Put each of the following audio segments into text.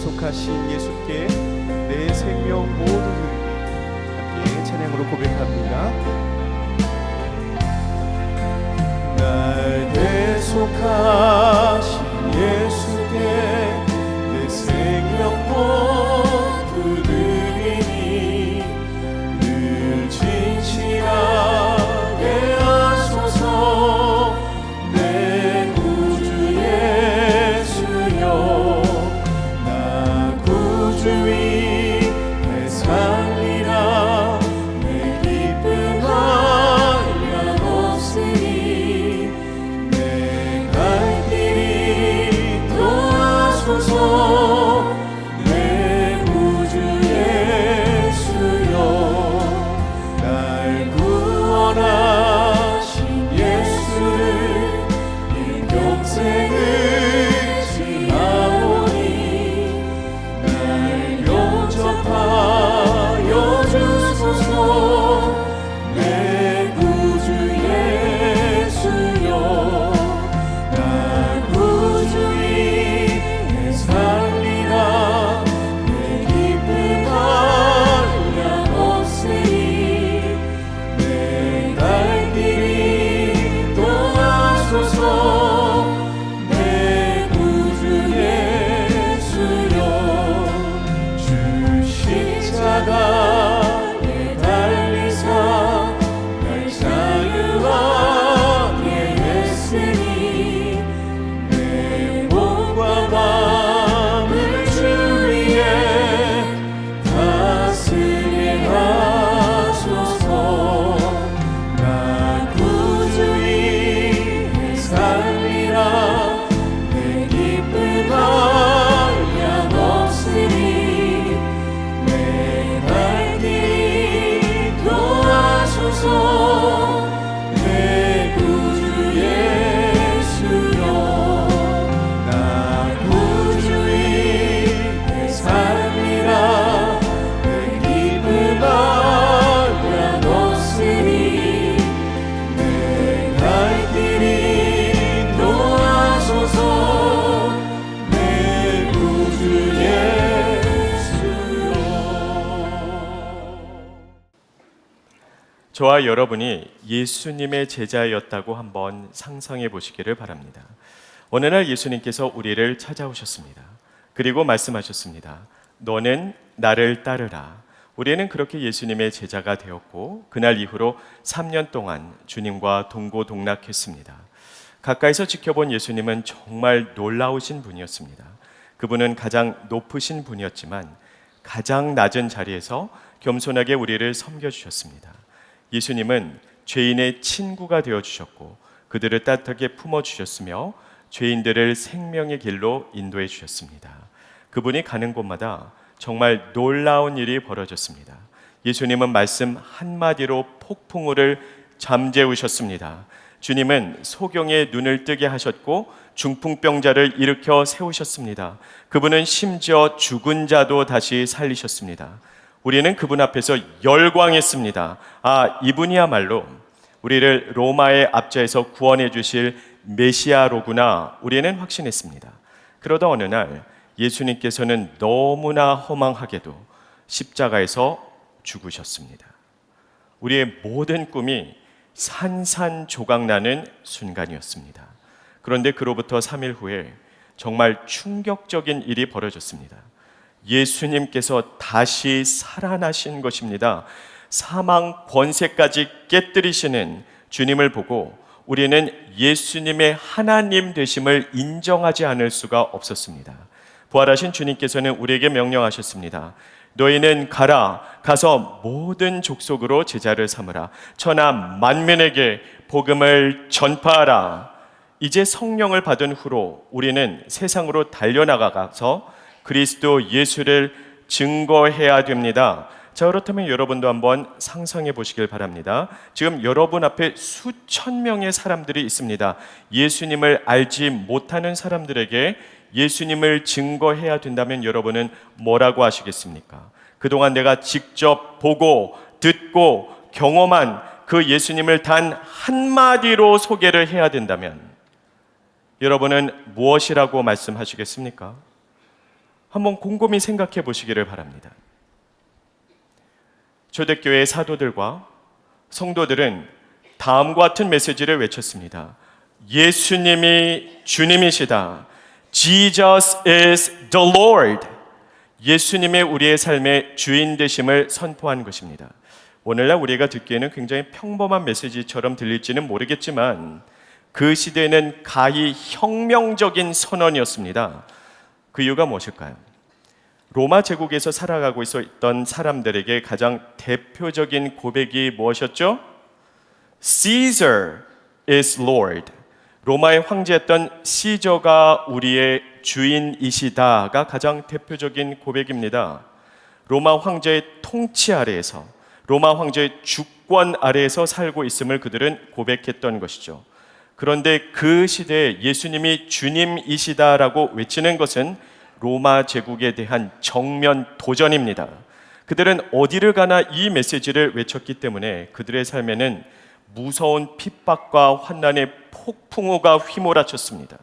약속하신 예수께 내 생명 모두 드리니 함께 찬양으로 고백합니다. 날 대속하신 예수께 내 생명 모두 드리니 늘 진실하게 하소서. 내 구주 예수여 나 구주 위에 살리라. 내 기쁨 한량 없으니 내 갈 길이 도와소서. 내 구주 예수여 날 구원하신 예수를 일평생 의지하오니 날 영접하여 주소서. 내 구주 예수여 날 구주 위에 살리라. 내 기쁨 한량 없으니 내 갈 길이 도와소서. 내 구주 예수여 주 십자가에 달리사 날 자유하게 했으니 내 몸과 마음을 주 위에 다스리게 하소서. 나 구주 위에 살리라. 내 기쁨 한량 없으니 내 갈 길이 도와소서. 내 구주 예수여 나 구주 위에 살리라. 내 기쁨 한량 없으니 내 갈 길이 도와소서. 내 구주 예수여. 저와 여러분이 예수님의 제자였다고 한번 상상해 보시기를 바랍니다. 어느 날 예수님께서 우리를 찾아오셨습니다. 그리고 말씀하셨습니다. 너는 나를 따르라. 우리는 그렇게 예수님의 제자가 되었고 그날 이후로 3년 동안 주님과 동고동락했습니다. 가까이서 지켜본 예수님은 정말 놀라우신 분이었습니다. 그분은 가장 높으신 분이었지만 가장 낮은 자리에서 겸손하게 우리를 섬겨주셨습니다. 예수님은 죄인의 친구가 되어주셨고 그들을 따뜻하게 품어주셨으며 죄인들을 생명의 길로 인도해 주셨습니다. 그분이 가는 곳마다 정말 놀라운 일이 벌어졌습니다. 예수님은 말씀 한마디로 폭풍우를 잠재우셨습니다. 주님은 소경의 눈을 뜨게 하셨고 중풍병자를 일으켜 세우셨습니다. 그분은 심지어 죽은 자도 다시 살리셨습니다. 우리는 그분 앞에서 열광했습니다. 이분이야말로 우리를 로마의 압제에서 구원해 주실 메시아로구나 우리는 확신했습니다. 그러다 어느 날 예수님께서는 너무나 허망하게도 십자가에서 죽으셨습니다. 우리의 모든 꿈이 산산조각나는 순간이었습니다. 그런데 그로부터 3일 후에 정말 충격적인 일이 벌어졌습니다. 예수님께서 다시 살아나신 것입니다. 사망 권세까지 깨뜨리시는 주님을 보고 우리는 예수님의 하나님 되심을 인정하지 않을 수가 없었습니다. 부활하신 주님께서는 우리에게 명령하셨습니다. 너희는 가서 모든 족속으로 제자를 삼으라. 천하 만민에게 복음을 전파하라. 이제 성령을 받은 후로 우리는 세상으로 달려나가서 그리스도 예수를 증거해야 됩니다. 자, 그렇다면 여러분도 한번 상상해 보시길 바랍니다. 지금 여러분 앞에 수천 명의 사람들이 있습니다. 예수님을 알지 못하는 사람들에게 예수님을 증거해야 된다면 여러분은 뭐라고 하시겠습니까? 그동안 내가 직접 보고 듣고 경험한 그 예수님을 단 한마디로 소개를 해야 된다면 여러분은 무엇이라고 말씀하시겠습니까? 한번 곰곰이 생각해 보시기를 바랍니다. 초대교회의 사도들과 성도들은 다음과 같은 메시지를 외쳤습니다. 예수님이 주님이시다. Jesus is the Lord. 예수님의 우리의 삶의 주인 되심을 선포한 것입니다. 오늘날 우리가 듣기에는 굉장히 평범한 메시지처럼 들릴지는 모르겠지만 그 시대에는 가히 혁명적인 선언이었습니다. 그 이유가 무엇일까요? 로마 제국에서 살아가고 있었던 사람들에게 가장 대표적인 고백이 무엇이었죠? Caesar is Lord. 로마의 황제였던 시저가 우리의 주인이시다가 가장 대표적인 고백입니다. 로마 황제의 통치 아래에서, 로마 황제의 주권 아래에서 살고 있음을 그들은 고백했던 것이죠. 그런데 그 시대에 예수님이 주님이시다라고 외치는 것은 로마 제국에 대한 정면 도전입니다. 그들은 어디를 가나 이 메시지를 외쳤기 때문에 그들의 삶에는 무서운 핍박과 환난의 폭풍우가 휘몰아쳤습니다.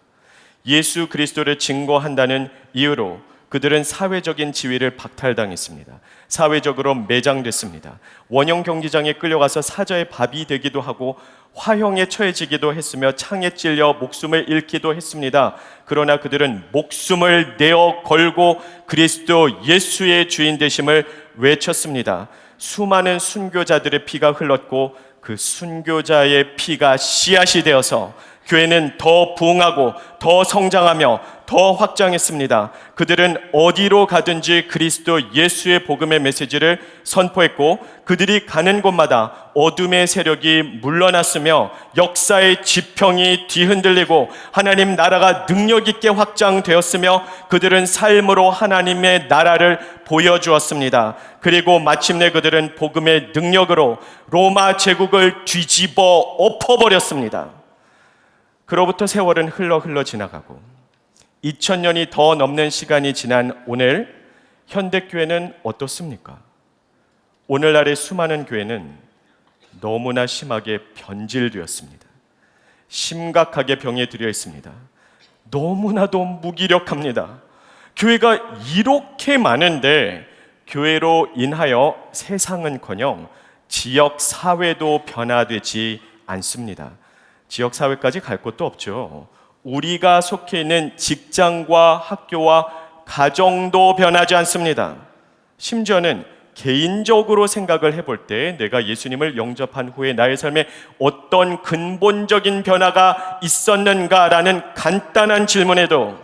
예수 그리스도를 증거한다는 이유로 그들은 사회적인 지위를 박탈당했습니다. 사회적으로 매장됐습니다. 원형 경기장에 끌려가서 사자의 밥이 되기도 하고 화형에 처해지기도 했으며 창에 찔려 목숨을 잃기도 했습니다. 그러나 그들은 목숨을 내어 걸고 그리스도 예수의 주인 되심을 외쳤습니다. 수많은 순교자들의 피가 흘렀고 그 순교자의 피가 씨앗이 되어서 교회는 더 부흥하고 더 성장하며 더 확장했습니다. 그들은 어디로 가든지 그리스도 예수의 복음의 메시지를 선포했고 그들이 가는 곳마다 어둠의 세력이 물러났으며 역사의 지평이 뒤흔들리고 하나님 나라가 능력 있게 확장되었으며 그들은 삶으로 하나님의 나라를 보여주었습니다. 그리고 마침내 그들은 복음의 능력으로 로마 제국을 뒤집어 엎어버렸습니다. 그로부터 세월은 흘러 지나가고 2000년이 더 넘는 시간이 지난 오늘 현대교회는 어떻습니까? 오늘날의 수많은 교회는 너무나 심하게 변질되었습니다. 심각하게 병에 들여 있습니다. 너무나도 무기력합니다. 교회가 이렇게 많은데 교회로 인하여 세상은커녕 지역 사회도 변화되지 않습니다. 지역 사회까지 갈 곳도 없죠. 우리가 속해 있는 직장과 학교와 가정도 변하지 않습니다. 심지어는 개인적으로 생각을 해볼 때 내가 예수님을 영접한 후에 나의 삶에 어떤 근본적인 변화가 있었는가라는 간단한 질문에도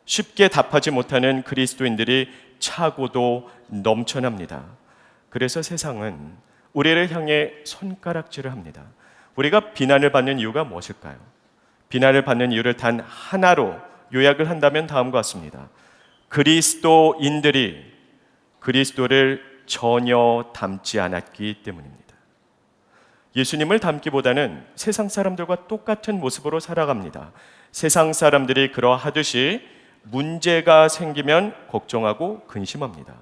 쉽게 답하지 못하는 그리스도인들이 차고도 넘쳐납니다. 그래서 세상은 우리를 향해 손가락질을 합니다. 우리가 비난을 받는 이유가 무엇일까요? 비난을 받는 이유를 단 하나로 요약을 한다면 다음과 같습니다. 그리스도인들이 그리스도를 전혀 닮지 않았기 때문입니다. 예수님을 닮기보다는 세상 사람들과 똑같은 모습으로 살아갑니다. 세상 사람들이 그러하듯이 문제가 생기면 걱정하고 근심합니다.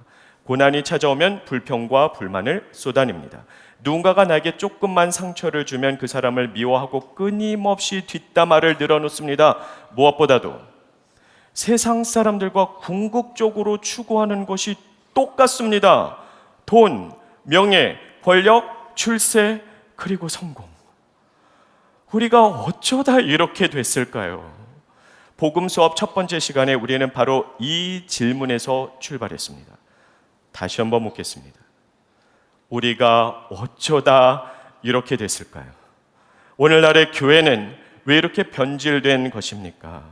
고난이 찾아오면 불평과 불만을 쏟아냅니다. 누군가가 나에게 조금만 상처를 주면 그 사람을 미워하고 끊임없이 뒷담화를 늘어놓습니다. 무엇보다도 세상 사람들과 궁극적으로 추구하는 것이 똑같습니다. 돈, 명예, 권력, 출세, 그리고 성공. 우리가 어쩌다 이렇게 됐을까요? 복음 수업 첫 번째 시간에 우리는 바로 이 질문에서 출발했습니다. 다시 한번 묻겠습니다. 우리가 어쩌다 이렇게 됐을까요? 오늘날의 교회는 왜 이렇게 변질된 것입니까?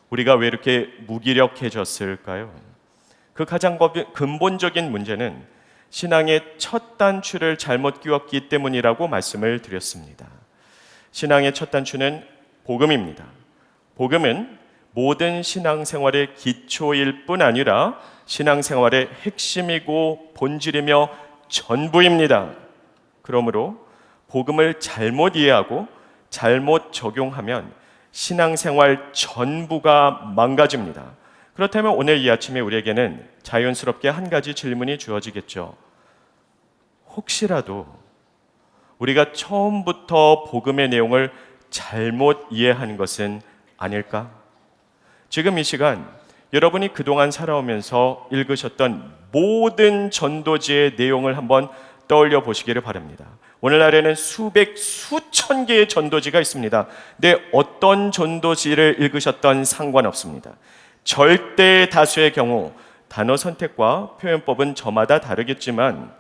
우리가 왜 이렇게 무기력해졌을까요? 그 가장 근본적인 문제는 신앙의 첫 단추를 잘못 끼웠기 때문이라고 말씀을 드렸습니다. 신앙의 첫 단추는 복음입니다. 복음은 모든 신앙생활의 기초일 뿐 아니라 신앙생활의 핵심이고 본질이며 전부입니다. 그러므로 복음을 잘못 이해하고 잘못 적용하면 신앙생활 전부가 망가집니다. 그렇다면 오늘 이 아침에 우리에게는 자연스럽게 한 가지 질문이 주어지겠죠. 혹시라도 우리가 처음부터 복음의 내용을 잘못 이해한 것은 아닐까? 지금 이 시간 여러분이 그동안 살아오면서 읽으셨던 모든 전도지의 내용을 한번 떠올려 보시기를 바랍니다. 오늘날에는 수백, 수천 개의 전도지가 있습니다. 근데 어떤 전도지를 읽으셨던 상관없습니다. 절대 다수의 경우 단어 선택과 표현법은 저마다 다르겠지만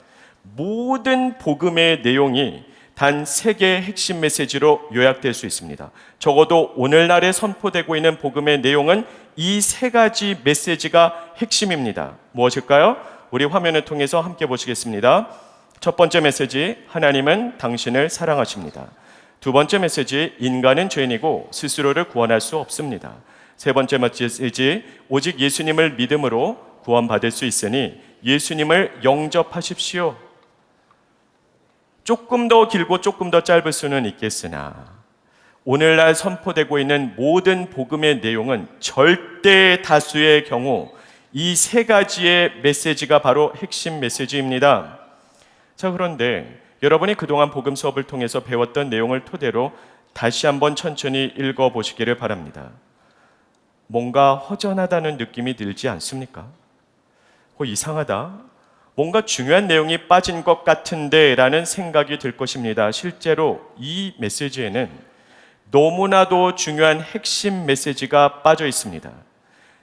모든 복음의 내용이 단 3개의 핵심 메시지로 요약될 수 있습니다. 적어도 오늘날에 선포되고 있는 복음의 내용은 이 3가지 메시지가 핵심입니다. 무엇일까요? 우리 화면을 통해서 함께 보시겠습니다. 첫 번째 메시지, 하나님은 당신을 사랑하십니다. 두 번째 메시지, 인간은 죄인이고 스스로를 구원할 수 없습니다. 세 번째 메시지, 오직 예수님을 믿음으로 구원받을 수 있으니 예수님을 영접하십시오. 조금 더 길고 조금 더 짧을 수는 있겠으나 오늘날 선포되고 있는 모든 복음의 내용은 절대 다수의 경우 이 3가지의 메시지가 바로 핵심 메시지입니다. 자, 그런데 여러분이 그동안 복음 수업을 통해서 배웠던 내용을 토대로 다시 한번 천천히 읽어보시기를 바랍니다. 뭔가 허전하다는 느낌이 들지 않습니까? 이상하다. 뭔가 중요한 내용이 빠진 것 같은데 라는 생각이 들 것입니다. 실제로 이 메시지에는 너무나도 중요한 핵심 메시지가 빠져 있습니다.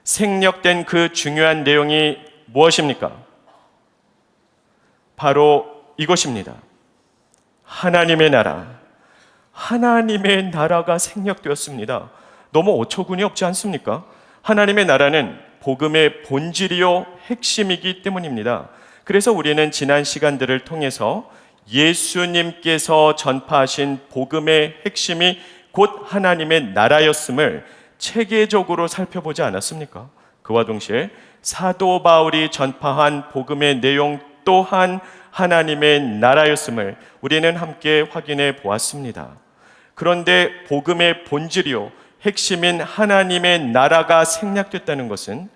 생략된 그 중요한 내용이 무엇입니까? 바로 이것입니다. 하나님의 나라. 하나님의 나라가 생략되었습니다. 너무 어처구니 없지 않습니까? 하나님의 나라는 복음의 본질이요 핵심이기 때문입니다. 그래서 우리는 지난 시간들을 통해서 예수님께서 전파하신 복음의 핵심이 곧 하나님의 나라였음을 체계적으로 살펴보지 않았습니까? 그와 동시에 사도 바울이 전파한 복음의 내용 또한 하나님의 나라였음을 우리는 함께 확인해 보았습니다. 그런데 복음의 본질이요 핵심인 하나님의 나라가 생략됐다는 것은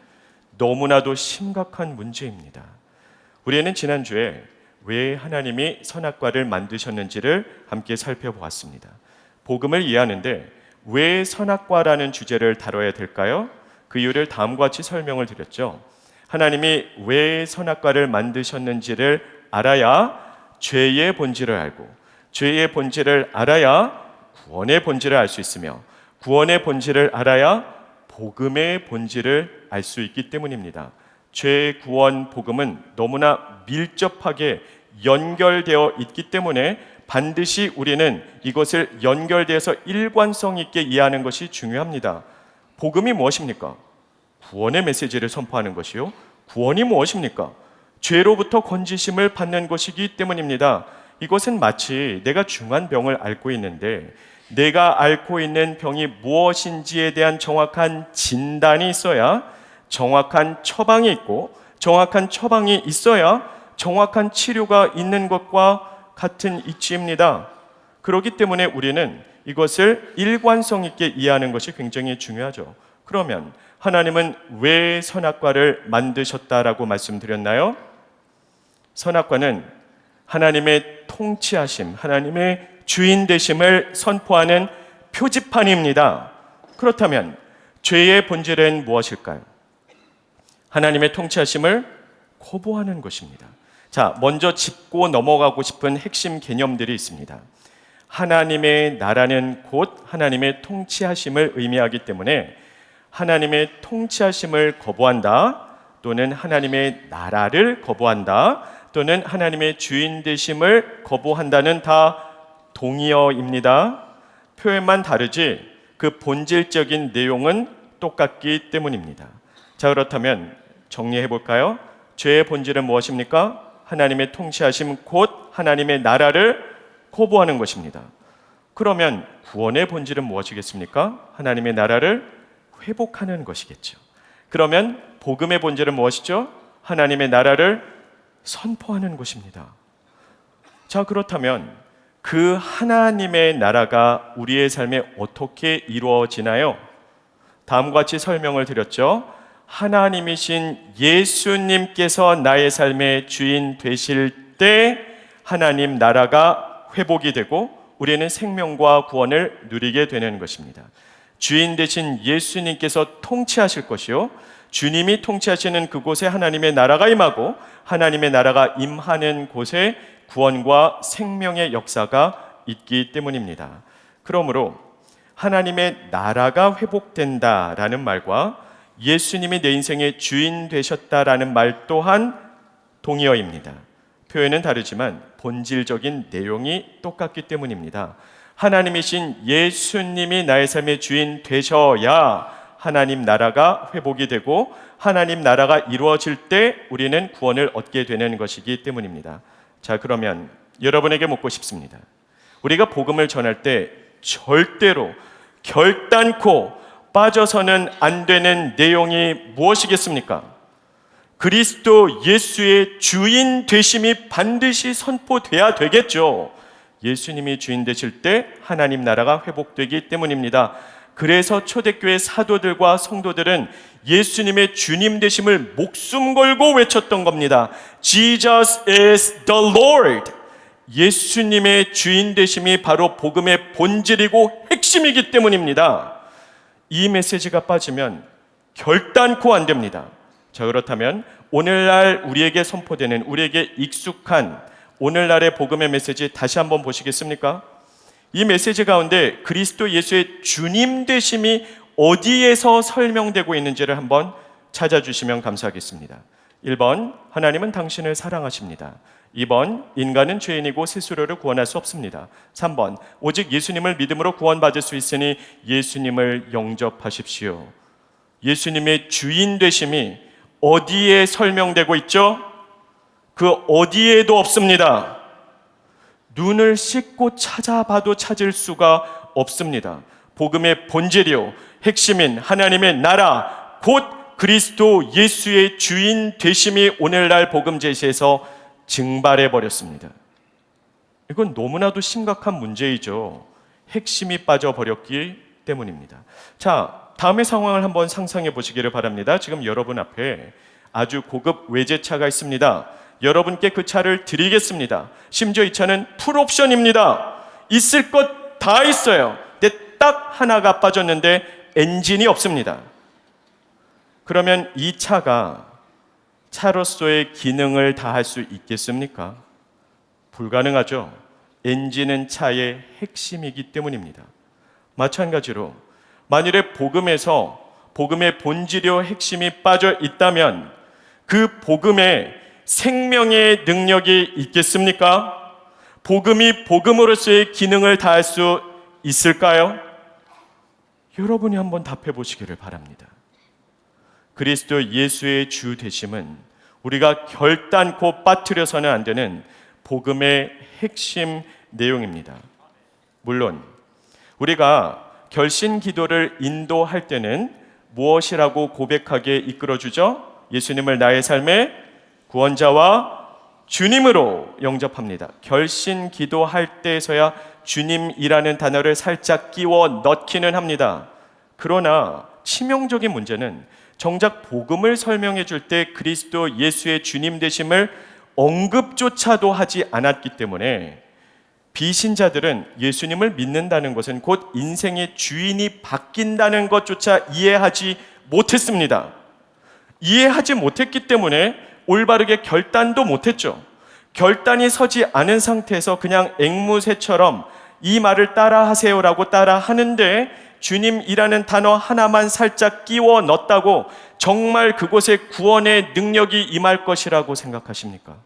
너무나도 심각한 문제입니다. 우리는 지난주에 왜 하나님이 선악과를 만드셨는지를 함께 살펴보았습니다. 복음을 이해하는데 왜 선악과라는 주제를 다뤄야 될까요? 그 이유를 다음과 같이 설명을 드렸죠. 하나님이 왜 선악과를 만드셨는지를 알아야 죄의 본질을 알고, 죄의 본질을 알아야 구원의 본질을 알 수 있으며, 구원의 본질을 알아야 복음의 본질을 알 수 있기 때문입니다. 죄, 구원, 복음은 너무나 밀접하게 연결되어 있기 때문에 반드시 우리는 이것을 연결되어서 일관성 있게 이해하는 것이 중요합니다. 복음이 무엇입니까? 구원의 메시지를 선포하는 것이요. 구원이 무엇입니까? 죄로부터 건지심을 받는 것이기 때문입니다. 이것은 마치 내가 중한 병을 앓고 있는데 내가 앓고 있는 병이 무엇인지에 대한 정확한 진단이 있어야 정확한 처방이 있고, 정확한 처방이 있어야 정확한 치료가 있는 것과 같은 이치입니다. 그렇기 때문에 우리는 이것을 일관성 있게 이해하는 것이 굉장히 중요하죠. 그러면 하나님은 왜 선악과를 만드셨다라고 말씀드렸나요? 선악과는 하나님의 통치하심, 하나님의 주인 되심을 선포하는 표지판입니다. 그렇다면 죄의 본질은 무엇일까요? 하나님의 통치하심을 거부하는 것입니다. 자, 먼저 짚고 넘어가고 싶은 핵심 개념들이 있습니다. 하나님의 나라는 곧 하나님의 통치하심을 의미하기 때문에 하나님의 통치하심을 거부한다, 또는 하나님의 나라를 거부한다, 또는 하나님의 주인 되심을 거부한다는 다 동의어입니다. 표현만 다르지 그 본질적인 내용은 똑같기 때문입니다. 자, 그렇다면 정리해 볼까요? 죄의 본질은 무엇입니까? 하나님의 통치하심 곧 하나님의 나라를 거부하는 것입니다. 그러면 구원의 본질은 무엇이겠습니까? 하나님의 나라를 회복하는 것이겠죠. 그러면 복음의 본질은 무엇이죠? 하나님의 나라를 선포하는 것입니다. 자, 그렇다면 그 하나님의 나라가 우리의 삶에 어떻게 이루어지나요? 다음과 같이 설명을 드렸죠. 하나님이신 예수님께서 나의 삶의 주인 되실 때 하나님 나라가 회복이 되고 우리는 생명과 구원을 누리게 되는 것입니다. 주인 되신 예수님께서 통치하실 것이요, 주님이 통치하시는 그곳에 하나님의 나라가 임하고 하나님의 나라가 임하는 곳에 구원과 생명의 역사가 있기 때문입니다. 그러므로 하나님의 나라가 회복된다라는 말과 예수님이 내 인생의 주인 되셨다라는 말 또한 동의어입니다. 표현은 다르지만 본질적인 내용이 똑같기 때문입니다. 하나님이신 예수님이 나의 삶의 주인 되셔야 하나님 나라가 회복이 되고 하나님 나라가 이루어질 때 우리는 구원을 얻게 되는 것이기 때문입니다. 자, 그러면 여러분에게 묻고 싶습니다. 우리가 복음을 전할 때 절대로 결단코 빠져서는 안 되는 내용이 무엇이겠습니까? 그리스도 예수의 주인 되심이 반드시 선포돼야 되겠죠. 예수님이 주인 되실 때 하나님 나라가 회복되기 때문입니다. 그래서 초대교회 사도들과 성도들은 예수님의 주님 되심을 목숨 걸고 외쳤던 겁니다. Jesus is the Lord. 예수님의 주인 되심이 바로 복음의 본질이고 핵심이기 때문입니다. 이 메시지가 빠지면 결단코 안 됩니다. 자, 그렇다면 오늘날 우리에게 선포되는, 우리에게 익숙한 오늘날의 복음의 메시지 다시 한번 보시겠습니까? 이 메시지 가운데 그리스도 예수의 주님 되심이 어디에서 설명되고 있는지를 한번 찾아주시면 감사하겠습니다. 1번, 하나님은 당신을 사랑하십니다. 2번, 인간은 죄인이고 스스로를 구원할 수 없습니다. 3번, 오직 예수님을 믿음으로 구원받을 수 있으니 예수님을 영접하십시오. 예수님의 주인 되심이 어디에 설명되고 있죠? 그 어디에도 없습니다. 눈을 씻고 찾아봐도 찾을 수가 없습니다. 복음의 본질이요, 핵심인 하나님의 나라, 곧 그리스도 예수의 주인 되심이 오늘날 복음 제시에서 증발해 버렸습니다. 이건 너무나도 심각한 문제이죠. 핵심이 빠져버렸기 때문입니다. 자, 다음의 상황을 한번 상상해 보시기를 바랍니다. 지금 여러분 앞에 아주 고급 외제차가 있습니다. 여러분께 그 차를 드리겠습니다. 심지어 이 차는 풀옵션입니다. 있을 것 다 있어요. 근데 딱 하나가 빠졌는데 엔진이 없습니다. 그러면 이 차가 차로서의 기능을 다할 수 있겠습니까? 불가능하죠. 엔진은 차의 핵심이기 때문입니다. 마찬가지로 만일에 복음에서 복음의 본질이요 핵심이 빠져 있다면 그 복음에 생명의 능력이 있겠습니까? 복음이 복음으로서의 기능을 다할 수 있을까요? 여러분이 한번 답해 보시기를 바랍니다. 그리스도 예수의 주 되심은 우리가 결단코 빠뜨려서는 안 되는 복음의 핵심 내용입니다. 물론 우리가 결신 기도를 인도할 때는 무엇이라고 고백하게 이끌어주죠? 예수님을 나의 삶의 구원자와 주님으로 영접합니다. 결신 기도할 때에서야 주님이라는 단어를 살짝 끼워 넣기는 합니다. 그러나 치명적인 문제는 정작 복음을 설명해 줄 때 그리스도 예수의 주님 되심을 언급조차도 하지 않았기 때문에 비신자들은 예수님을 믿는다는 것은 곧 인생의 주인이 바뀐다는 것조차 이해하지 못했습니다. 이해하지 못했기 때문에 올바르게 결단도 못했죠. 결단이 서지 않은 상태에서 그냥 앵무새처럼 이 말을 따라하세요라고 따라하는데 주님이라는 단어 하나만 살짝 끼워 넣었다고 정말 그곳에 구원의 능력이 임할 것이라고 생각하십니까?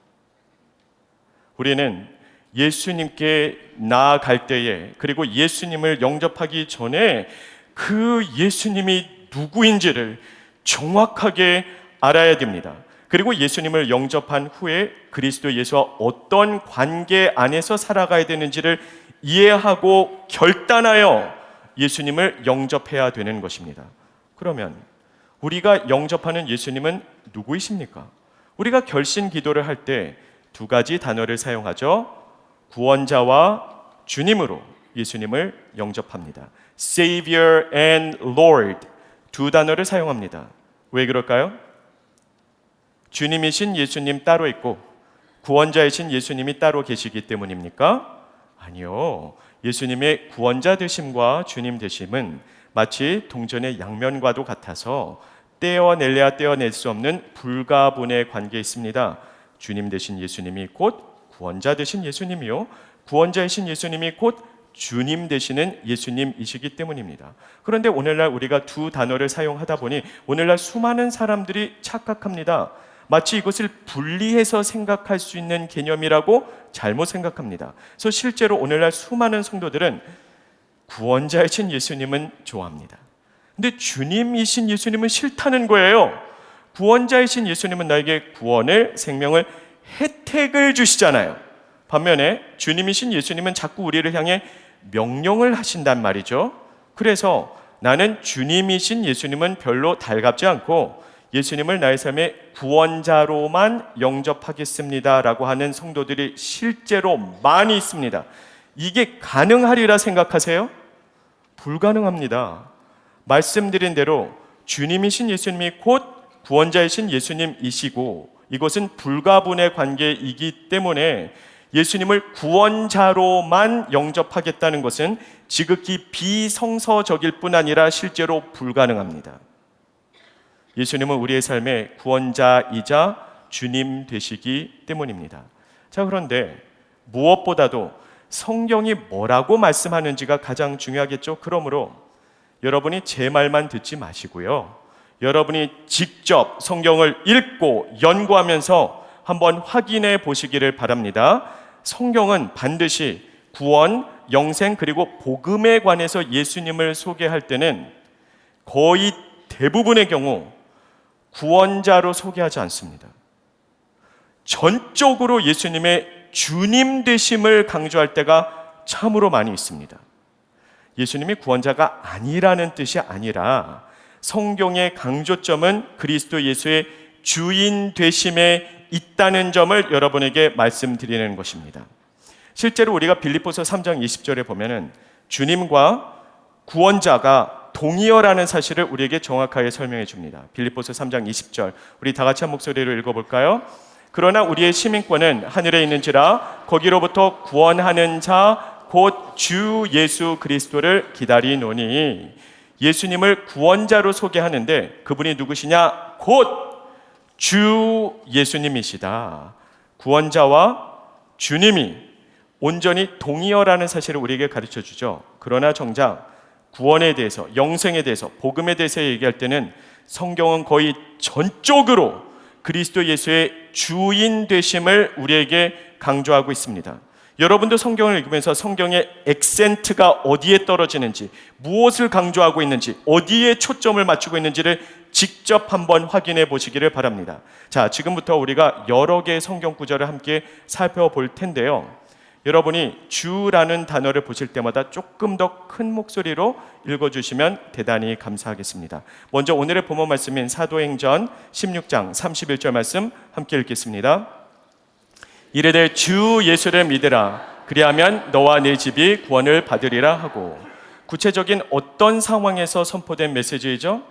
우리는 예수님께 나아갈 때에, 그리고 예수님을 영접하기 전에 그 예수님이 누구인지를 정확하게 알아야 됩니다. 그리고 예수님을 영접한 후에 그리스도 예수와 어떤 관계 안에서 살아가야 되는지를 이해하고 결단하여 예수님을 영접해야 되는 것입니다. 그러면 우리가 영접하는 예수님은 누구이십니까? 우리가 결신 기도를 할 때 두 가지 단어를 사용하죠. 구원자와 주님으로 예수님을 영접합니다. Savior and Lord 두 단어를 사용합니다. 왜 그럴까요? 주님이신 예수님 따로 있고 구원자이신 예수님이 따로 계시기 때문입니까? 아니요. 예수님의 구원자 되심과 주님 되심은 마치 동전의 양면과도 같아서 떼어낼래야 떼어낼 수 없는 불가분의 관계에 있습니다. 주님 되신 예수님이 곧 구원자 되신 예수님이요, 구원자이신 예수님이 곧 주님 되시는 예수님이시기 때문입니다. 그런데 오늘날 우리가 두 단어를 사용하다 보니 오늘날 수많은 사람들이 착각합니다. 마치 이것을 분리해서 생각할 수 있는 개념이라고 잘못 생각합니다. 그래서 실제로 오늘날 수많은 성도들은 구원자이신 예수님은 좋아합니다. 근데 주님이신 예수님은 싫다는 거예요. 구원자이신 예수님은 나에게 구원을, 생명을, 혜택을 주시잖아요. 반면에 주님이신 예수님은 자꾸 우리를 향해 명령을 하신단 말이죠. 그래서 나는 주님이신 예수님은 별로 달갑지 않고 예수님을 나의 삶의 구원자로만 영접하겠습니다라고 하는 성도들이 실제로 많이 있습니다. 이게 가능하리라 생각하세요? 불가능합니다. 말씀드린 대로 주님이신 예수님이 곧 구원자이신 예수님이시고 이것은 불가분의 관계이기 때문에 예수님을 구원자로만 영접하겠다는 것은 지극히 비성서적일 뿐 아니라 실제로 불가능합니다. 예수님은 우리의 삶의 구원자이자 주님 되시기 때문입니다. 자, 그런데 무엇보다도 성경이 뭐라고 말씀하는지가 가장 중요하겠죠. 그러므로 여러분이 제 말만 듣지 마시고요, 여러분이 직접 성경을 읽고 연구하면서 한번 확인해 보시기를 바랍니다. 성경은 반드시 구원, 영생 그리고 복음에 관해서 예수님을 소개할 때는 거의 대부분의 경우 구원자로 소개하지 않습니다. 전적으로 예수님의 주님 되심을 강조할 때가 참으로 많이 있습니다. 예수님이 구원자가 아니라는 뜻이 아니라 성경의 강조점은 그리스도 예수의 주인 되심에 있다는 점을 여러분에게 말씀드리는 것입니다. 실제로 우리가 빌립보서 3장 20절에 보면은 주님과 구원자가 동의어라는 사실을 우리에게 정확하게 설명해 줍니다. 빌립보서 3장 20절, 우리 다 같이 한 목소리로 읽어볼까요? 그러나 우리의 시민권은 하늘에 있는지라 거기로부터 구원하는 자 곧 주 예수 그리스도를 기다리노니. 예수님을 구원자로 소개하는데 그분이 누구시냐? 곧 주 예수님이시다. 구원자와 주님이 온전히 동의어라는 사실을 우리에게 가르쳐 주죠. 그러나 정작 구원에 대해서, 영생에 대해서, 복음에 대해서 얘기할 때는 성경은 거의 전적으로 그리스도 예수의 주인 되심을 우리에게 강조하고 있습니다. 여러분도 성경을 읽으면서 성경의 액센트가 어디에 떨어지는지, 무엇을 강조하고 있는지, 어디에 초점을 맞추고 있는지를 직접 한번 확인해 보시기를 바랍니다. 자, 지금부터 우리가 여러 개의 성경 구절을 함께 살펴볼 텐데요, 여러분이 주라는 단어를 보실 때마다 조금 더 큰 목소리로 읽어주시면 대단히 감사하겠습니다. 먼저 오늘의 본문 말씀인 사도행전 16장 31절 말씀 함께 읽겠습니다. 이르되 주 예수를 믿으라. 그리하면 너와 네 집이 구원을 받으리라 하고. 구체적인 어떤 상황에서 선포된 메시지이죠?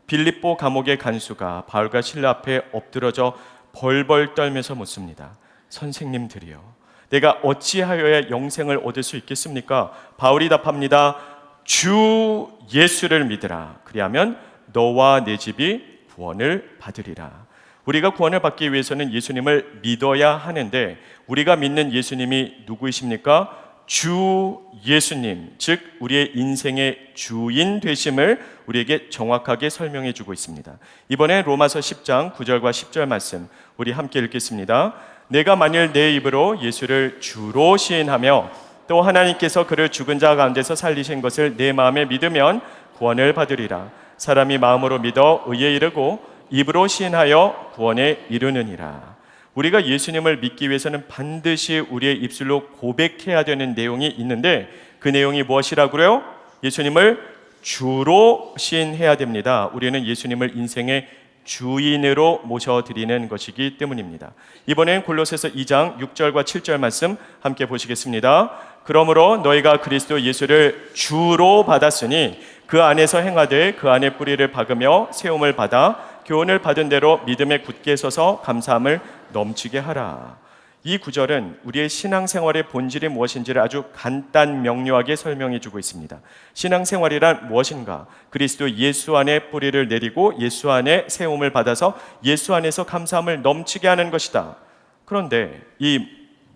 빌립보 감옥의 간수가 바울과 실라 앞에 엎드러져 벌벌 떨면서 묻습니다. 선생님들이여, 내가 어찌하여야 영생을 얻을 수 있겠습니까? 바울이 답합니다. 주 예수를 믿으라. 그리하면 너와 네 집이 구원을 받으리라. 우리가 구원을 받기 위해서는 예수님을 믿어야 하는데 우리가 믿는 예수님이 누구이십니까? 주 예수님, 즉 우리의 인생의 주인 되심을 우리에게 정확하게 설명해 주고 있습니다. 이번에 로마서 10장 9절과 10절 말씀 우리 함께 읽겠습니다. 내가 만일 내 입으로 예수를 주로 시인하며 또 하나님께서 그를 죽은 자 가운데서 살리신 것을 내 마음에 믿으면 구원을 받으리라. 사람이 마음으로 믿어 의에 이르고 입으로 시인하여 구원에 이르느니라. 우리가 예수님을 믿기 위해서는 반드시 우리의 입술로 고백해야 되는 내용이 있는데 그 내용이 무엇이라고요? 예수님을 주로 시인해야 됩니다. 우리는 예수님을 인생의 주인으로 모셔드리는 것이기 때문입니다. 이번엔 골로새서 2장 6절과 7절 말씀 함께 보시겠습니다. 그러므로 너희가 그리스도 예수를 주로 받았으니 그 안에서 행하되 그 안에 뿌리를 박으며 세움을 받아 교훈을 받은 대로 믿음에 굳게 서서 감사함을 넘치게 하라. 이 구절은 우리의 신앙생활의 본질이 무엇인지를 아주 간단 명료하게 설명해 주고 있습니다. 신앙생활이란 무엇인가? 그리스도 예수 안에 뿌리를 내리고 예수 안에 세움을 받아서 예수 안에서 감사함을 넘치게 하는 것이다. 그런데 이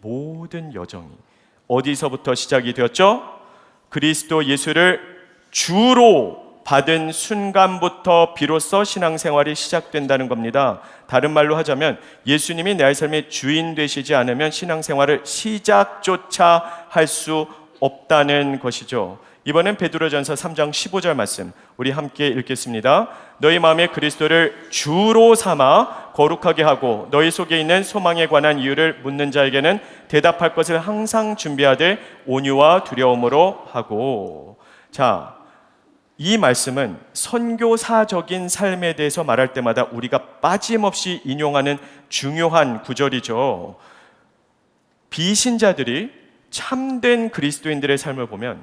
모든 여정이 어디서부터 시작이 되었죠? 그리스도 예수를 주로 받은 순간부터 비로소 신앙생활이 시작된다는 겁니다. 다른 말로 하자면 예수님이 내 삶의 주인 되시지 않으면 신앙생활을 시작조차 할 수 없다는 것이죠. 이번엔 베드로전서 3장 15절 말씀 우리 함께 읽겠습니다. 너희 마음에 그리스도를 주로 삼아 거룩하게 하고 너희 속에 있는 소망에 관한 이유를 묻는 자에게는 대답할 것을 항상 준비하되 온유와 두려움으로 하고. 자, 이 말씀은 선교사적인 삶에 대해서 말할 때마다 우리가 빠짐없이 인용하는 중요한 구절이죠. 비신자들이 참된 그리스도인들의 삶을 보면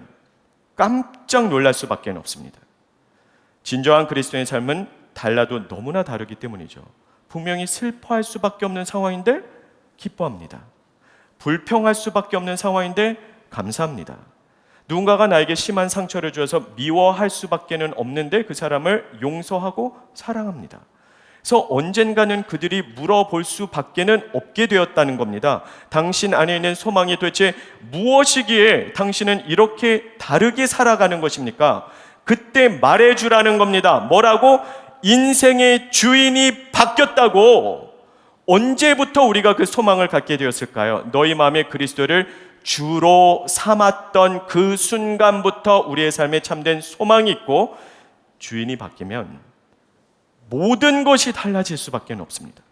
깜짝 놀랄 수밖에 없습니다. 진정한 그리스도인의 삶은 달라도 너무나 다르기 때문이죠. 분명히 슬퍼할 수밖에 없는 상황인데 기뻐합니다. 불평할 수밖에 없는 상황인데 감사합니다. 누군가가 나에게 심한 상처를 주어서 미워할 수밖에는 없는데 그 사람을 용서하고 사랑합니다. 그래서 언젠가는 그들이 물어볼 수밖에는 없게 되었다는 겁니다. 당신 안에 있는 소망이 도대체 무엇이기에 당신은 이렇게 다르게 살아가는 것입니까? 그때 말해주라는 겁니다. 뭐라고? 인생의 주인이 바뀌었다고. 언제부터 우리가 그 소망을 갖게 되었을까요? 너희 마음에 그리스도를 주로 삼았던 그 순간부터 우리의 삶에 참된 소망이 있고 주인이 바뀌면 모든 것이 달라질 수밖에 없습니다.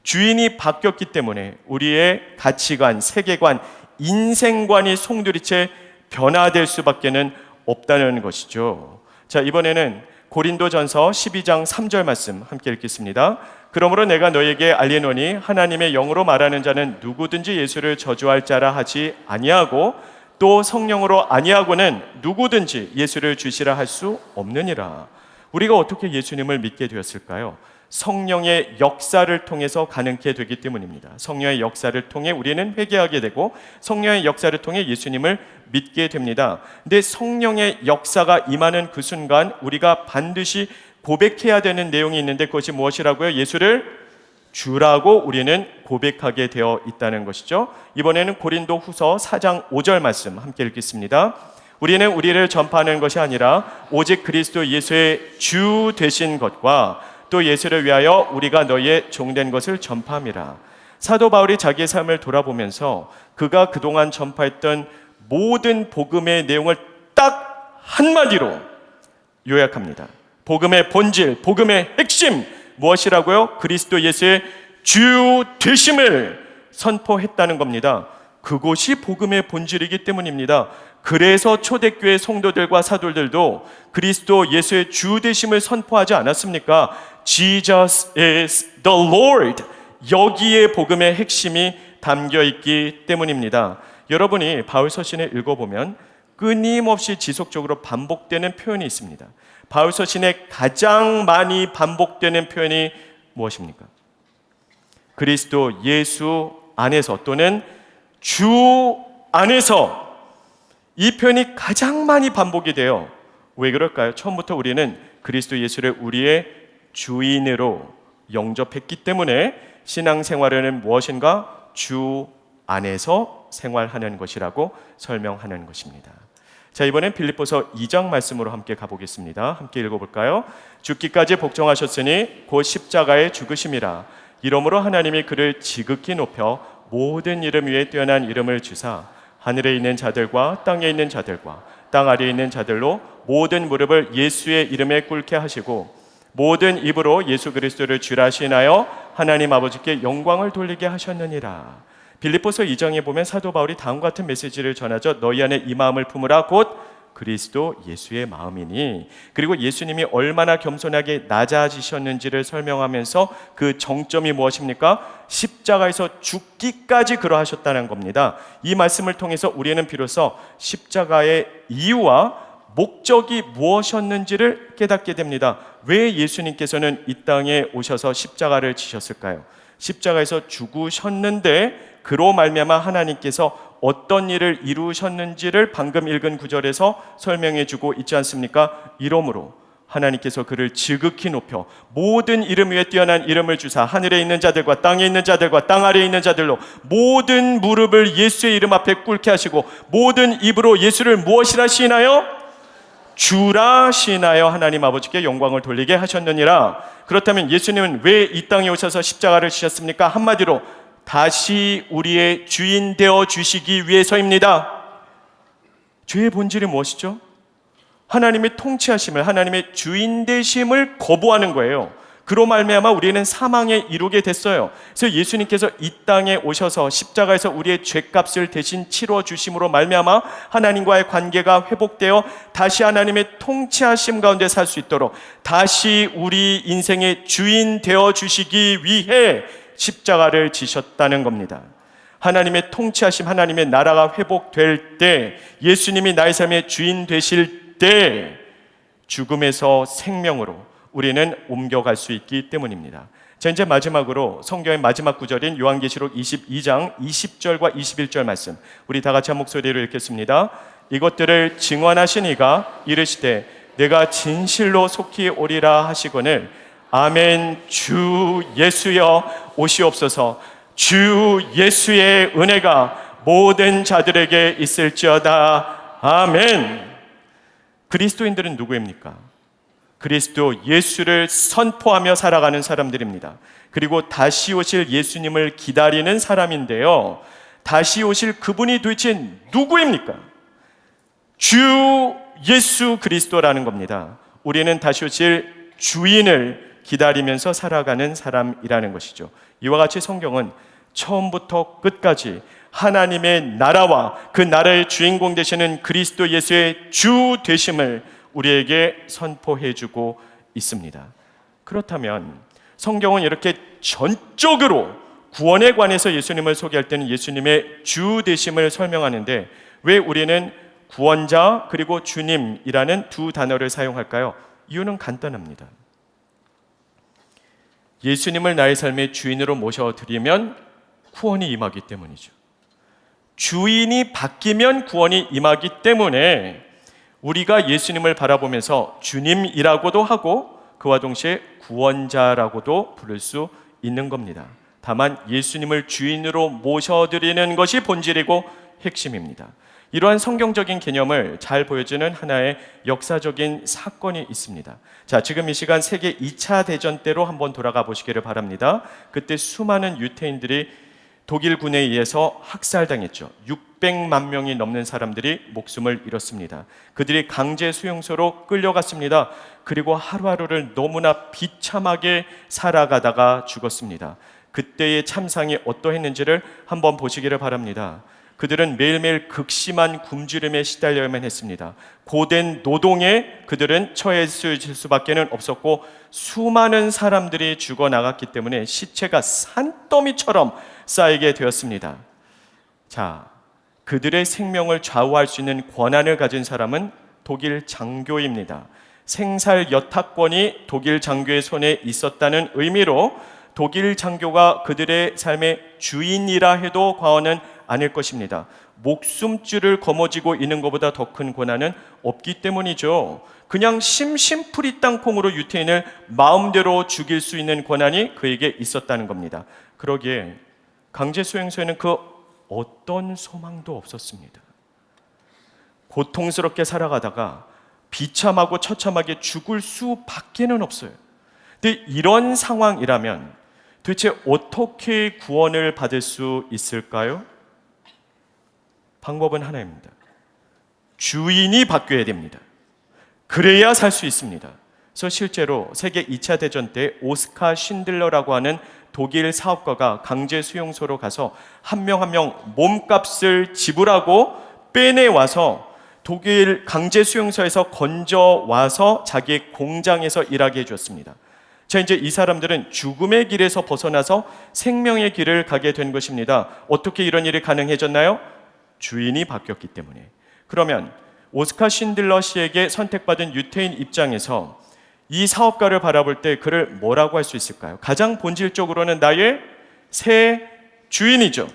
주인이 바뀌었기 때문에 우리의 가치관, 세계관, 인생관이 송두리째 변화될 수밖에 없다는 것이죠. 자, 이번에는 고린도전서 12장 3절 말씀 함께 읽겠습니다. 그러므로 내가 너에게 알리노니 하나님의 영으로 말하는 자는 누구든지 예수를 저주할 자라 하지 아니하고 또 성령으로 아니하고는 누구든지 예수를 주시라 할 수 없느니라. 우리가 어떻게 예수님을 믿게 되었을까요? 성령의 역사를 통해서 가능케 되기 때문입니다. 성령의 역사를 통해 우리는 회개하게 되고 성령의 역사를 통해 예수님을 믿게 됩니다. 근데 성령의 역사가 임하는 그 순간 우리가 반드시 고백해야 되는 내용이 있는데 그것이 무엇이라고요? 예수를 주라고 우리는 고백하게 되어 있다는 것이죠. 이번에는 고린도 후서 4장 5절 말씀 함께 읽겠습니다. 우리는 우리를 전파하는 것이 아니라 오직 그리스도 예수의 주 되신 것과 또 예수를 위하여 우리가 너희의 종된 것을 전파함이라. 사도 바울이 자기의 삶을 돌아보면서 그가 그동안 전파했던 모든 복음의 내용을 딱 한마디로 요약합니다. 복음의 본질, 복음의 핵심 무엇이라고요? 그리스도 예수의 주 되심을 선포했다는 겁니다. 그것이 복음의 본질이기 때문입니다. 그래서 초대교회 성도들과 사도들도 그리스도 예수의 주 되심을 선포하지 않았습니까? Jesus is the Lord. 여기에 복음의 핵심이 담겨 있기 때문입니다. 여러분이 바울 서신을 읽어보면 끊임없이 지속적으로 반복되는 표현이 있습니다. 바울 서신에 가장 많이 반복되는 표현이 무엇입니까? 그리스도 예수 안에서 또는 주 안에서. 이 표현이 가장 많이 반복이 돼요. 왜 그럴까요? 처음부터 우리는 그리스도 예수를 우리의 주인으로 영접했기 때문에 신앙생활은 무엇인가? 주 안에서 생활하는 것이라고 설명하는 것입니다. 자, 이번엔 빌립보서 2장 말씀으로 함께 가보겠습니다. 함께 읽어볼까요? 죽기까지 복종하셨으니 곧 십자가의 죽으심이라. 이러므로 하나님이 그를 지극히 높여 모든 이름 위에 뛰어난 이름을 주사 하늘에 있는 자들과 땅에 있는 자들과 땅 아래에 있는 자들로 모든 무릎을 예수의 이름에 꿇게 하시고 모든 입으로 예수 그리스도를 주라 하시나요 하나님 아버지께 영광을 돌리게 하셨느니라. 빌립보서 2장에 보면 사도 바울이 다음과 같은 메시지를 전하죠. 너희 안에 이 마음을 품으라 곧 그리스도 예수의 마음이니. 그리고 예수님이 얼마나 겸손하게 낮아지셨는지를 설명하면서 그 정점이 무엇입니까? 십자가에서 죽기까지 그러하셨다는 겁니다. 이 말씀을 통해서 우리는 비로소 십자가의 이유와 목적이 무엇이었는지를 깨닫게 됩니다. 왜 예수님께서는 이 땅에 오셔서 십자가를 지셨을까요? 십자가에서 죽으셨는데 그로 말미암아 하나님께서 어떤 일을 이루셨는지를 방금 읽은 구절에서 설명해 주고 있지 않습니까? 이러므로 하나님께서 그를 지극히 높여 모든 이름 위에 뛰어난 이름을 주사 하늘에 있는 자들과 땅에 있는 자들과 땅 아래에 있는 자들로 모든 무릎을 예수의 이름 앞에 꿇게 하시고 모든 입으로 예수를 무엇이라 시인하여? 주라 시인하여 하나님 아버지께 영광을 돌리게 하셨느니라. 그렇다면 예수님은 왜 이 땅에 오셔서 십자가를 지셨습니까? 한마디로 다시 우리의 주인 되어 주시기 위해서입니다. 죄의 본질이 무엇이죠? 하나님의 통치하심을, 하나님의 주인 되심을 거부하는 거예요. 그로 말미암아 우리는 사망에 이르게 됐어요. 그래서 예수님께서 이 땅에 오셔서 십자가에서 우리의 죄값을 대신 치러 주심으로 말미암아 하나님과의 관계가 회복되어 다시 하나님의 통치하심 가운데 살 수 있도록 다시 우리 인생의 주인 되어 주시기 위해 십자가를 지셨다는 겁니다. 하나님의 통치하심, 하나님의 나라가 회복될 때, 예수님이 나의 삶의 주인 되실 때 죽음에서 생명으로 우리는 옮겨갈 수 있기 때문입니다. 자, 이제 마지막으로 성경의 마지막 구절인 요한계시록 22장 20절과 21절 말씀, 우리 다 같이 한 목소리로 읽겠습니다. 이것들을 증언하신 이가 이르시되 내가 진실로 속히 오리라 하시거늘 아멘. 주 예수여 오시옵소서. 주 예수의 은혜가 모든 자들에게 있을지어다. 아멘. 그리스도인들은 누구입니까? 그리스도 예수를 선포하며 살아가는 사람들입니다. 그리고 다시 오실 예수님을 기다리는 사람인데요, 다시 오실 그분이 도대체 누구입니까? 주 예수 그리스도라는 겁니다. 우리는 다시 오실 주인을 기다리면서 살아가는 사람이라는 것이죠. 이와 같이 성경은 처음부터 끝까지 하나님의 나라와 그 나라의 주인공 되시는 그리스도 예수의 주 되심을 우리에게 선포해주고 있습니다. 그렇다면 성경은 이렇게 전적으로 구원에 관해서 예수님을 소개할 때는 예수님의 주 되심을 설명하는데 왜 우리는 구원자 그리고 주님이라는 두 단어를 사용할까요? 이유는 간단합니다. 예수님을 나의 삶의 주인으로 모셔드리면 구원이 임하기 때문이죠. 주인이 바뀌면 구원이 임하기 때문에 우리가 예수님을 바라보면서 주님이라고도 하고 그와 동시에 구원자라고도 부를 수 있는 겁니다. 다만 예수님을 주인으로 모셔드리는 것이 본질이고 핵심입니다. 이러한 성경적인 개념을 잘 보여주는 하나의 역사적인 사건이 있습니다. 자, 지금 이 시간 세계 2차 대전 때로 한번 돌아가 보시기를 바랍니다. 그때 수많은 유태인들이 독일군에 의해서 학살당했죠. 600만 명이 넘는 사람들이 목숨을 잃었습니다. 그들이 강제 수용소로 끌려갔습니다. 그리고 하루하루를 너무나 비참하게 살아가다가 죽었습니다. 그때의 참상이 어떠했는지를 한번 보시기를 바랍니다. 그들은 매일매일 극심한 굶주림에 시달려야만 했습니다. 고된 노동에 그들은 처해질 수밖에 없었고 수많은 사람들이 죽어나갔기 때문에 시체가 산더미처럼 쌓이게 되었습니다. 자, 그들의 생명을 좌우할 수 있는 권한을 가진 사람은 독일 장교입니다. 생살 여타권이 독일 장교의 손에 있었다는 의미로 독일 장교가 그들의 삶의 주인이라 해도 과언은 아닐 것입니다. 목숨줄을 거머쥐고 있는 것보다 더 큰 권한은 없기 때문이죠. 그냥 심심풀이 땅콩으로 유태인을 마음대로 죽일 수 있는 권한이 그에게 있었다는 겁니다. 그러기에 강제 수용소에는 그 어떤 소망도 없었습니다. 고통스럽게 살아가다가 비참하고 처참하게 죽을 수밖에는 없어요. 근데 이런 상황이라면 도대체 어떻게 구원을 받을 수 있을까요? 방법은 하나입니다. 주인이 바뀌어야 됩니다. 그래야 살 수 있습니다. 그래서 실제로 세계 2차 대전 때 오스카 쉰들러라고 하는 독일 사업가가 강제 수용소로 가서 한 명 한 명 몸값을 지불하고 빼내와서 독일 강제 수용소에서 건져와서 자기의 공장에서 일하게 해주었습니다. 자, 이제 이 사람들은 죽음의 길에서 벗어나서 생명의 길을 가게 된 것입니다. 어떻게 이런 일이 가능해졌나요? 주인이 바뀌었기 때문에. 그러면 오스카 쉰들러 씨에게 선택받은 유태인 입장에서 이 사업가를 바라볼 때 그를 뭐라고 할 수 있을까요? 가장 본질적으로는 나의 새 주인이죠.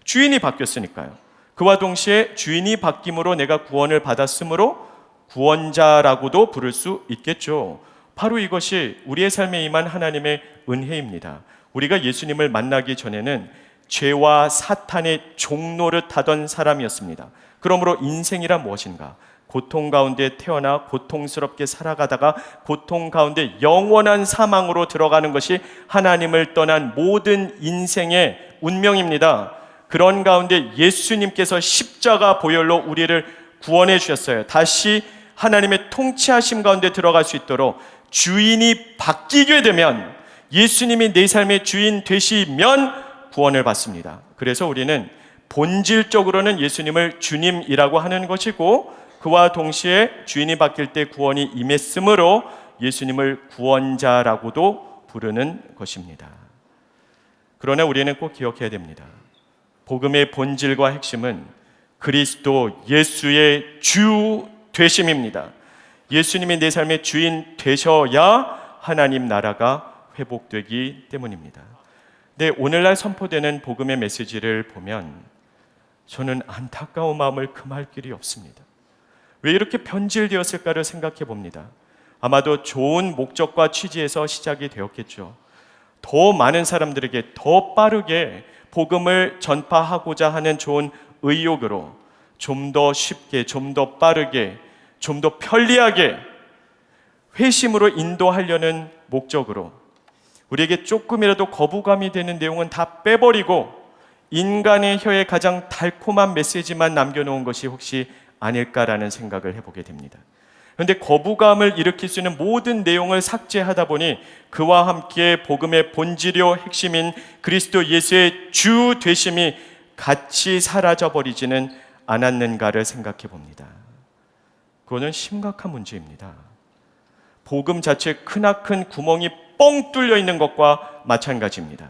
주인이 바뀌었으니까요. 그와 동시에 주인이 바뀜으로 내가 구원을 받았으므로 구원자라고도 부를 수 있겠죠. 바로 이것이 우리의 삶에 임한 하나님의 은혜입니다. 우리가 예수님을 만나기 전에는 죄와 사탄의 종노릇 하던 사람이었습니다. 그러므로 인생이란 무엇인가? 고통 가운데 태어나 고통스럽게 살아가다가 고통 가운데 영원한 사망으로 들어가는 것이 하나님을 떠난 모든 인생의 운명입니다. 그런 가운데 예수님께서 십자가 보혈로 우리를 구원해 주셨어요. 다시 하나님의 통치하심 가운데 들어갈 수 있도록 주인이 바뀌게 되면, 예수님이 내 삶의 주인 되시면 구원을 받습니다. 그래서 우리는 본질적으로는 예수님을 주님이라고 하는 것이고, 그와 동시에 주인이 바뀔 때 구원이 임했으므로 예수님을 구원자라고도 부르는 것입니다. 그러나 우리는 꼭 기억해야 됩니다. 복음의 본질과 핵심은 그리스도 예수의 주 되심입니다. 예수님이 내 삶의 주인 되셔야 하나님 나라가 회복되기 때문입니다. 네, 오늘날 선포되는 복음의 메시지를 보면 저는 안타까운 마음을 금할 길이 없습니다. 왜 이렇게 변질되었을까를 생각해 봅니다. 아마도 좋은 목적과 취지에서 시작이 되었겠죠. 더 많은 사람들에게 더 빠르게 복음을 전파하고자 하는 좋은 의욕으로 좀 더 쉽게, 좀 더 빠르게, 좀 더 편리하게 회심으로 인도하려는 목적으로 우리에게 조금이라도 거부감이 되는 내용은 다 빼버리고 인간의 혀에 가장 달콤한 메시지만 남겨놓은 것이 혹시 아닐까라는 생각을 해보게 됩니다. 그런데 거부감을 일으킬 수 있는 모든 내용을 삭제하다 보니 그와 함께 복음의 본질이요 핵심인 그리스도 예수의 주 되심이 같이 사라져버리지는 않았는가를 생각해 봅니다. 그거는 심각한 문제입니다. 복음 자체에 크나큰 구멍이 뻥 뚫려 있는 것과 마찬가지입니다.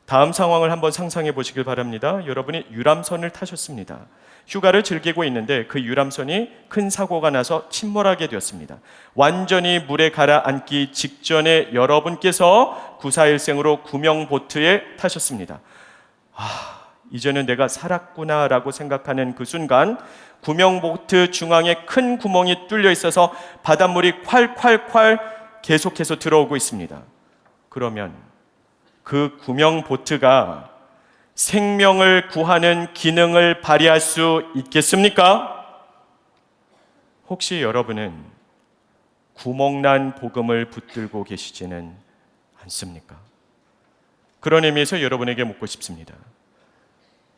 다음 상황을 한번 상상해 보시길 바랍니다. 여러분이 유람선을 타셨습니다. 휴가를 즐기고 있는데 그 유람선이 큰 사고가 나서 침몰하게 되었습니다. 완전히 물에 가라앉기 직전에 여러분께서 구사일생으로 구명보트에 타셨습니다. 이제는 내가 살았구나라고 생각하는 그 순간 구명보트 중앙에 큰 구멍이 뚫려 있어서 바닷물이 콸콸콸 계속해서 들어오고 있습니다. 그러면 그 구명보트가 생명을 구하는 기능을 발휘할 수 있겠습니까? 혹시 여러분은 구멍난 복음을 붙들고 계시지는 않습니까? 그런 의미에서 여러분에게 묻고 싶습니다.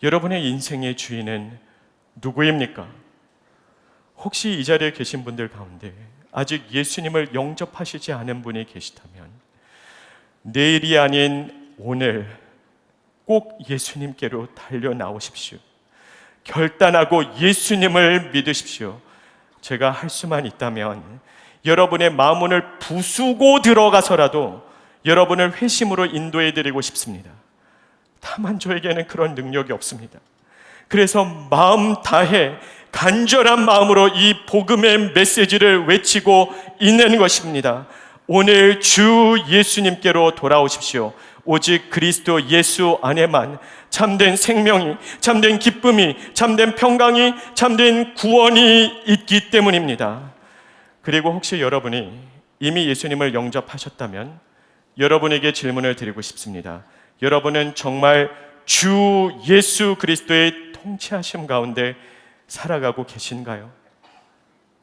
여러분의 인생의 주인은 누구입니까? 혹시 이 자리에 계신 분들 가운데 아직 예수님을 영접하시지 않은 분이 계시다면 내일이 아닌 오늘 꼭 예수님께로 달려 나오십시오. 결단하고 예수님을 믿으십시오. 제가 할 수만 있다면 여러분의 마음문을 부수고 들어가서라도 여러분을 회심으로 인도해 드리고 싶습니다. 다만 저에게는 그런 능력이 없습니다. 그래서 마음 다해 간절한 마음으로 이 복음의 메시지를 외치고 있는 것입니다. 오늘 주 예수님께로 돌아오십시오. 오직 그리스도 예수 안에만 참된 생명이, 참된 기쁨이, 참된 평강이, 참된 구원이 있기 때문입니다. 그리고 혹시 여러분이 이미 예수님을 영접하셨다면 여러분에게 질문을 드리고 싶습니다. 여러분은 정말 주 예수 그리스도의 통치하심 가운데 살아가고 계신가요?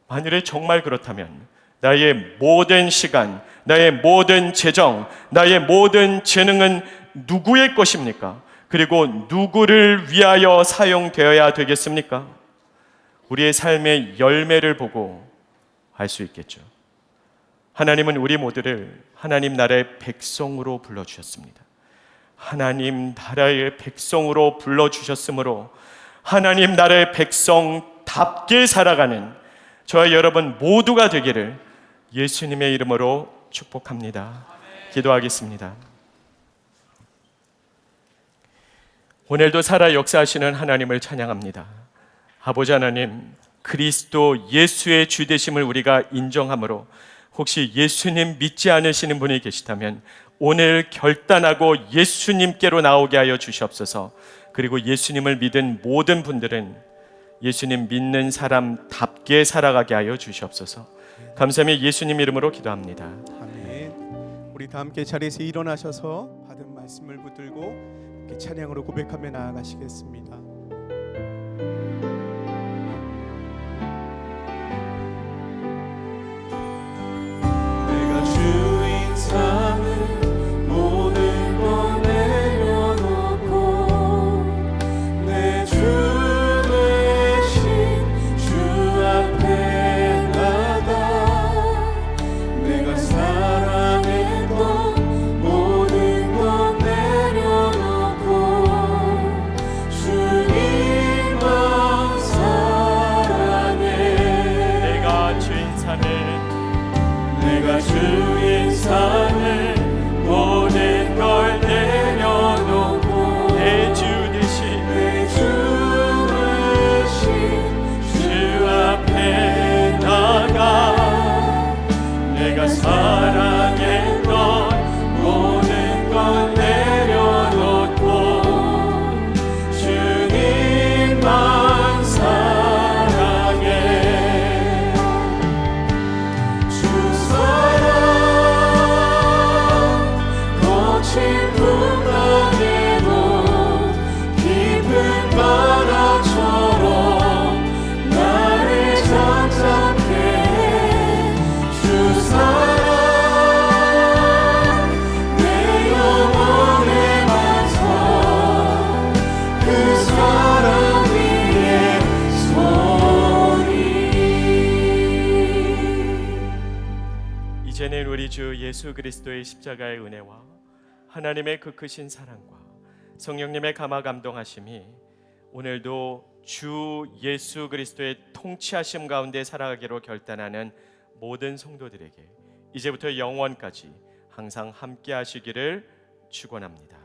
만일에 정말 그렇다면 나의 모든 시간, 나의 모든 재정, 나의 모든 재능은 누구의 것입니까? 그리고 누구를 위하여 사용되어야 되겠습니까? 우리의 삶의 열매를 보고 알 수 있겠죠. 하나님은 우리 모두를 하나님 나라의 백성으로 불러주셨습니다. 하나님 나라의 백성으로 불러주셨으므로 하나님 나라의 백성답게 살아가는 저와 여러분 모두가 되기를 예수님의 이름으로 축복합니다. 기도하겠습니다. 오늘도 살아 역사하시는 하나님을 찬양합니다. 아버지 하나님, 그리스도 예수의 주 되심을 우리가 인정함으로 혹시 예수님 믿지 않으시는 분이 계시다면 오늘 결단하고 예수님께로 나오게 하여 주시옵소서. 그리고 예수님을 믿은 모든 분들은 예수님 믿는 사람답게 살아가게 하여 주시옵소서. 감사하며 예수님 이름으로 기도합니다. 아멘. 우리 다 함께 자리에서 일어나셔서 받은 말씀을 붙들고 이렇게 찬양으로 고백하며 나아가시겠습니다. 내가 주인 삼은 모든 것 내려놓고 내 주 대신 주 앞에 나가 내가 사랑했던 모든 것 내려놓고 주님만 사랑해. 내가 주인 삼을 모든 걸 내려놓고 내 주 대신 주 앞에 나가 내가 사랑했던 모든 걸 내려놓고 주님만 사랑해. 주 사랑 거친 풍랑에도 깊은 바람처럼 나를 잠잠케 해. 주 사랑 내 영혼의 반석 그 사랑 위에 소리. 이제는 우리 주 예수 그리스도의 십자가의 은혜와 하나님의 그 크신 사랑과 성령님의 감화 감동하심이 오늘도 주 예수 그리스도의 통치하심 가운데 살아가기로 결단하는 모든 성도들에게 이제부터 영원까지 항상 함께 하시기를 축원합니다.